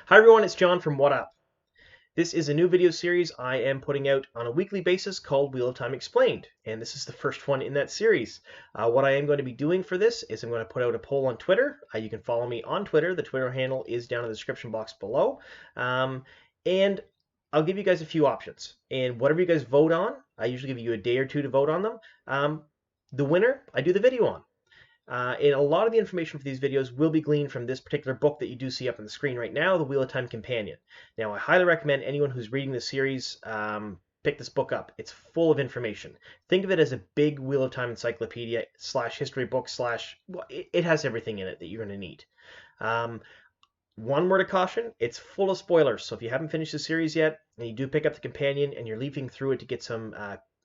Hi everyone, it's John from What Up. This is a new video series I am putting out on a weekly basis called Wheel of Time Explained, and this is the first one in that series. What I am going to be doing for this is I'm going to put out a poll on Twitter. You can follow me on Twitter. The Twitter handle is down in the description box below. And I'll give you guys a few options. And whatever you guys vote on, I usually give you a day or two to vote on them. The winner, I do the video on. And a lot of the information for these videos will be gleaned from this particular book that you do see up on the screen right now, The Wheel of Time Companion. Now, I highly recommend anyone who's reading this series pick this book up. It's full of information. Think of it as a big Wheel of Time encyclopedia slash history book slash, well, it has everything in it that you're going to need. One word of caution, it's full of spoilers. So if you haven't finished the series yet, and you do pick up the companion and you're leafing through it to get some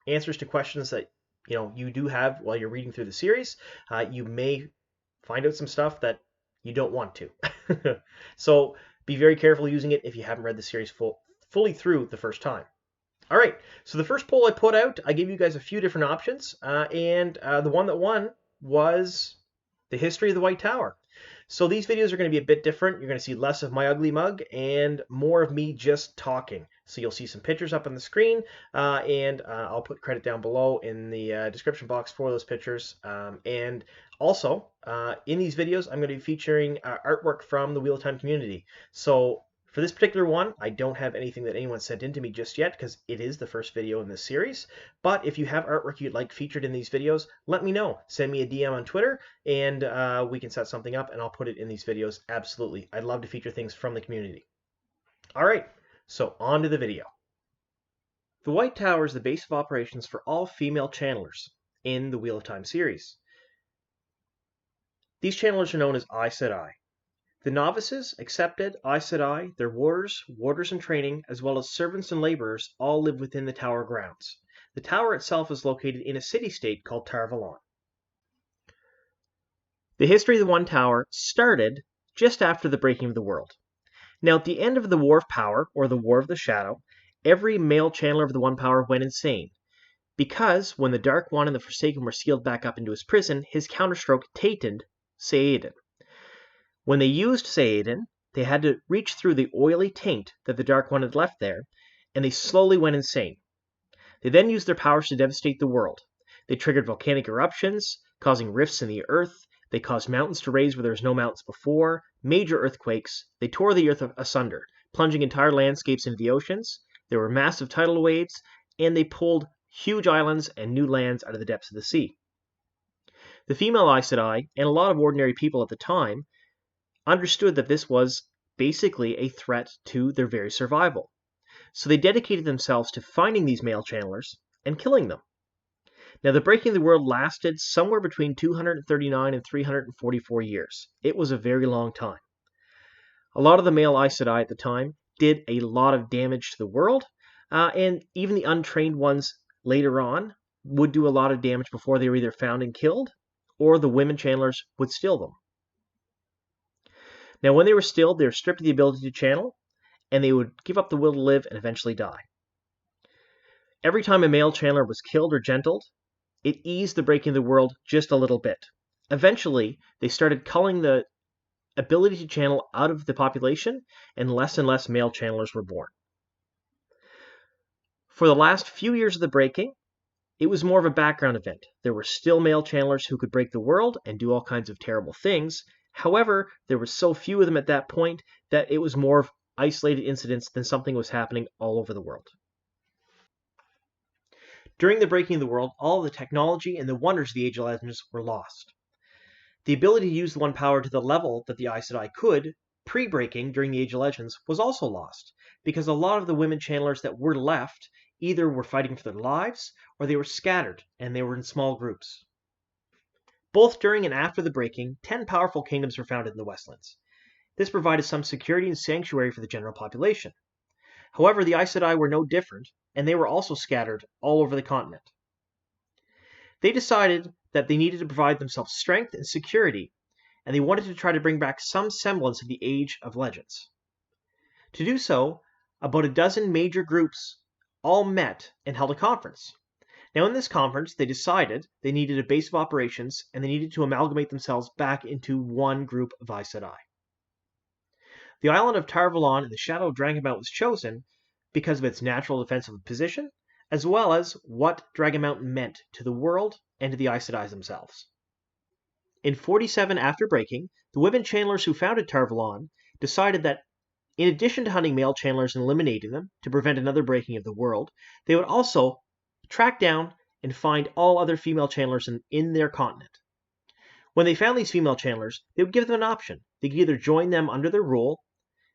answers to questions that you do have while you're reading through the series, you may find out some stuff that you don't want to. So be very careful using it if you haven't read the series fully through the first time. All right, so the first poll I put out, I gave you guys a few different options, and the one that won was the history of the White Tower. So these videos are going to be a bit different. You're going to see less of my ugly mug and more of me just talking. So you'll see some pictures up on the screen, and I'll put credit down below in the description box for those pictures. And also, in these videos, I'm going to be featuring artwork from the Wheel of Time community. So for this particular one, I don't have anything that anyone sent in to me just yet because it is the first video in this series. But if you have artwork you'd like featured in these videos, let me know. Send me a DM on Twitter and we can set something up and I'll put it in these videos. Absolutely. I'd love to feature things from the community. All right, so on to the video. The White Tower is the base of operations for all female channelers in the Wheel of Time series. These channelers are known as Aes Sedai. The novices, accepted, Aes Sedai, their warders in training, as well as servants and laborers all live within the tower grounds. The tower itself is located in a city-state called Tar Valon. The history of the One Tower started just after the breaking of the world. Now, at the end of the War of Power, or the War of the Shadow, every male channeler of the One Power went insane, because when the Dark One and the Forsaken were sealed back up into his prison, his counterstroke tainted Saeedin. When they used Saeedin, they had to reach through the oily taint that the Dark One had left there, and they slowly went insane. They then used their powers to devastate the world. They triggered volcanic eruptions, causing rifts in the earth. They caused mountains to raise where there was no mountains before, major earthquakes. They tore the earth asunder, plunging entire landscapes into the oceans. There were massive tidal waves, and they pulled huge islands and new lands out of the depths of the sea. The female Aes Sedai, and a lot of ordinary people at the time, understood that this was basically a threat to their very survival. So they dedicated themselves to finding these male channelers and killing them. Now, the breaking of the world lasted somewhere between 239 and 344 years. It was a very long time. A lot of the male Aes Sedai at the time did a lot of damage to the world, and even the untrained ones later on would do a lot of damage before they were either found and killed, or the women channelers would steal them. Now, when they were stilled, they were stripped of the ability to channel, and they would give up the will to live and eventually die. Every time a male channeler was killed or gentled, it eased the breaking of the world just a little bit. Eventually, they started culling the ability to channel out of the population, and less male channelers were born. For the last few years of the breaking, it was more of a background event. There were still male channelers who could break the world and do all kinds of terrible things. However, there were so few of them at that point that it was more of isolated incidents than something was happening all over the world. During the breaking of the world, all the technology and the wonders of the Age of Legends were lost. The ability to use the One Power to the level that the Aes Sedai could, pre-breaking during the Age of Legends, was also lost, because a lot of the women channelers that were left either were fighting for their lives, or they were scattered, and they were in small groups. Both during and after the breaking, 10 powerful kingdoms were founded in the Westlands. This provided some security and sanctuary for the general population. However, the Aes Sedai were no different, and they were also scattered all over the continent. They decided that they needed to provide themselves strength and security, and they wanted to try to bring back some semblance of the Age of Legends. To do so, about a dozen major groups all met and held a conference. Now, in this conference, they decided they needed a base of operations and they needed to amalgamate themselves back into one group of Aes Sedai. The island of Tar-Valon in the shadow of Dragon Mountain was chosen because of its natural defensive position, as well as what Dragon Mountain meant to the world and to the Aes Sedai themselves. In 47 after breaking, the women channelers who founded Tar-Valon decided that in addition to hunting male channelers and eliminating them to prevent another breaking of the world, they would also track down and find all other female channelers in their continent. When they found these female channelers, they would give them an option. They could either join them under their rule,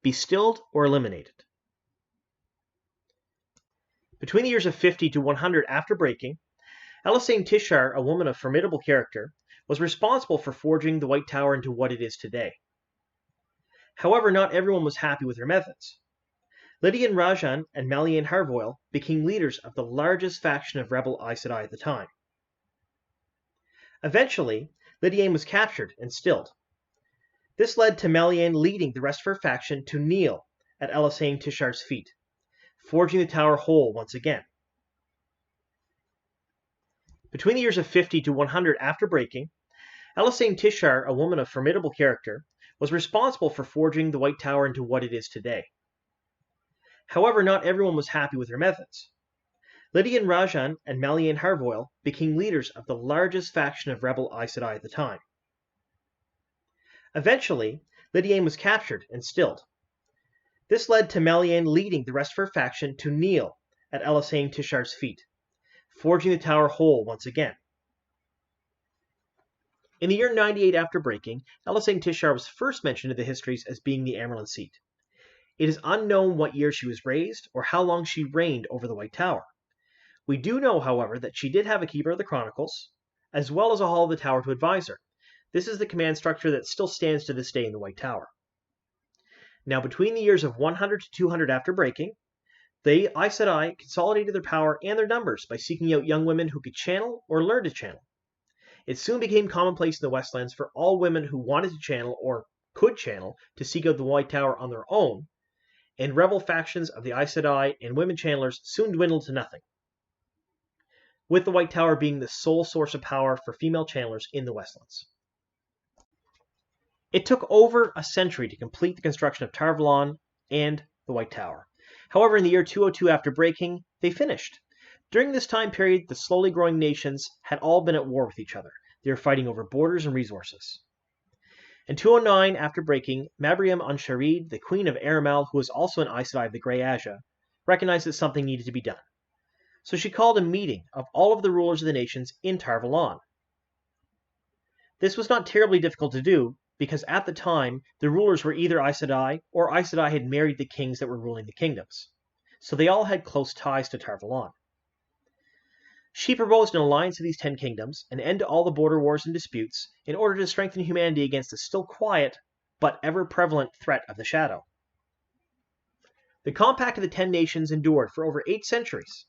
be stilled, or eliminated. Between the years of 50 to 100 after breaking, Elisane Tishar, a woman of formidable character, was responsible for forging the White Tower into what it is today. However, not everyone was happy with her methods. Lydian Rajan and Malian Harvoil became leaders of the largest faction of rebel Aes Sedai at the time. Eventually, Lydian was captured and stilled. This led to Malian leading the rest of her faction to kneel at Elisane Tishar's feet, forging the tower whole once again. Between the years of 50 to 100 after breaking, Elisane Tishar, a woman of formidable character, was responsible for forging the White Tower into what it is today. However, not everyone was happy with her methods. Lydian Rajan and Malian Harvoil became leaders of the largest faction of rebel Aes Sedai at the time. Eventually, Lydian was captured and stilled. This led to Malian leading the rest of her faction to kneel at Elisane Tishar's feet, forging the tower whole once again. In the year 98 after breaking, Elisane Tishar was first mentioned in the histories as being the Amyrlin seat. It is unknown what year she was raised or how long she reigned over the White Tower. We do know, however, that she did have a Keeper of the Chronicles, as well as a Hall of the Tower to advise her. This is the command structure that still stands to this day in the White Tower. Now, between the years of 100 to 200 after breaking, the Aes Sedai consolidated their power and their numbers by seeking out young women who could channel or learn to channel. It soon became commonplace in the Westlands for all women who wanted to channel or could channel to seek out the White Tower on their own, and rebel factions of the Aes Sedai and women channelers soon dwindled to nothing, with the White Tower being the sole source of power for female channelers in the Westlands. It took over a century to complete the construction of Tar-Valon and the White Tower. However, in the year 202 after breaking, they finished. During this time period, the slowly growing nations had all been at war with each other. They were fighting over borders and resources. In 209 after breaking, Mabriam Unsharid, the queen of Aramal, who was also an Aes Sedai of the Grey Aja, recognized that something needed to be done. So she called a meeting of all of the rulers of the nations in Tar-Valon. This was not terribly difficult to do, because at the time, the rulers were either Aes Sedai, or Aes Sedai had married the kings that were ruling the kingdoms. So they all had close ties to Tar-Valon. She proposed an alliance of these 10 kingdoms, an end to all the border wars and disputes, in order to strengthen humanity against the still quiet, but ever-prevalent threat of the Shadow. The compact of the 10 nations endured for over 8 centuries.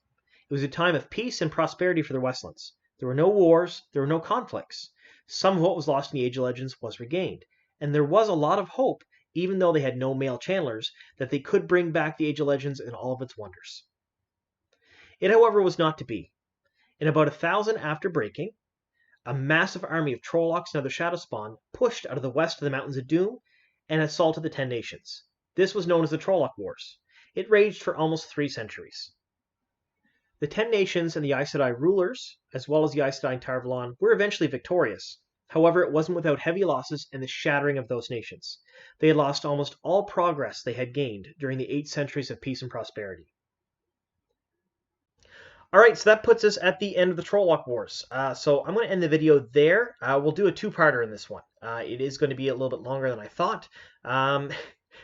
It was a time of peace and prosperity for the Westlands. There were no wars, there were no conflicts. Some of what was lost in the Age of Legends was regained, and there was a lot of hope, even though they had no male channelers, that they could bring back the Age of Legends and all of its wonders. It, however, was not to be. In about 1000 after breaking, a massive army of Trollocs and other Shadow Spawn pushed out of the west of the Mountains of Doom and assaulted the 10 nations. This was known as the Trolloc Wars. It raged for almost 3 centuries. The 10 nations and the Aes Sedai rulers, as well as the Aes Sedai in Tar-Valon, were eventually victorious. However, it wasn't without heavy losses and the shattering of those nations. They had lost almost all progress they had gained during the 8 centuries of peace and prosperity. Alright, so that puts us at the end of the Trolloc Wars. So I'm going to end the video there. We'll do a 2-parter in this one. It is going to be a little bit longer than I thought.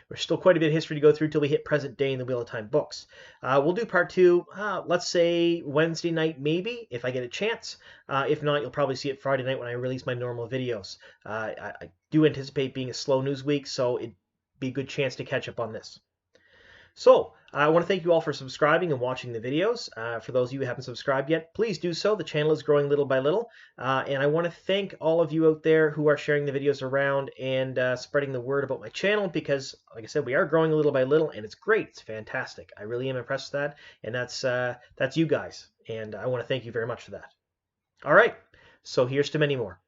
There's still quite a bit of history to go through till we hit present day in the Wheel of Time books. We'll do part 2, let's say Wednesday night maybe, if I get a chance. If not, you'll probably see it Friday night when I release my normal videos. I do anticipate being a slow news week, so it'd be a good chance to catch up on this. So, I want to thank you all for subscribing and watching the videos. For those of you who haven't subscribed yet, please do so. The channel is growing little by little. And I want to thank all of you out there who are sharing the videos around and spreading the word about my channel because, like I said, we are growing little by little, and it's great. It's fantastic. I really am impressed with that, and that's you guys. And I want to thank you very much for that. All right, so here's to many more.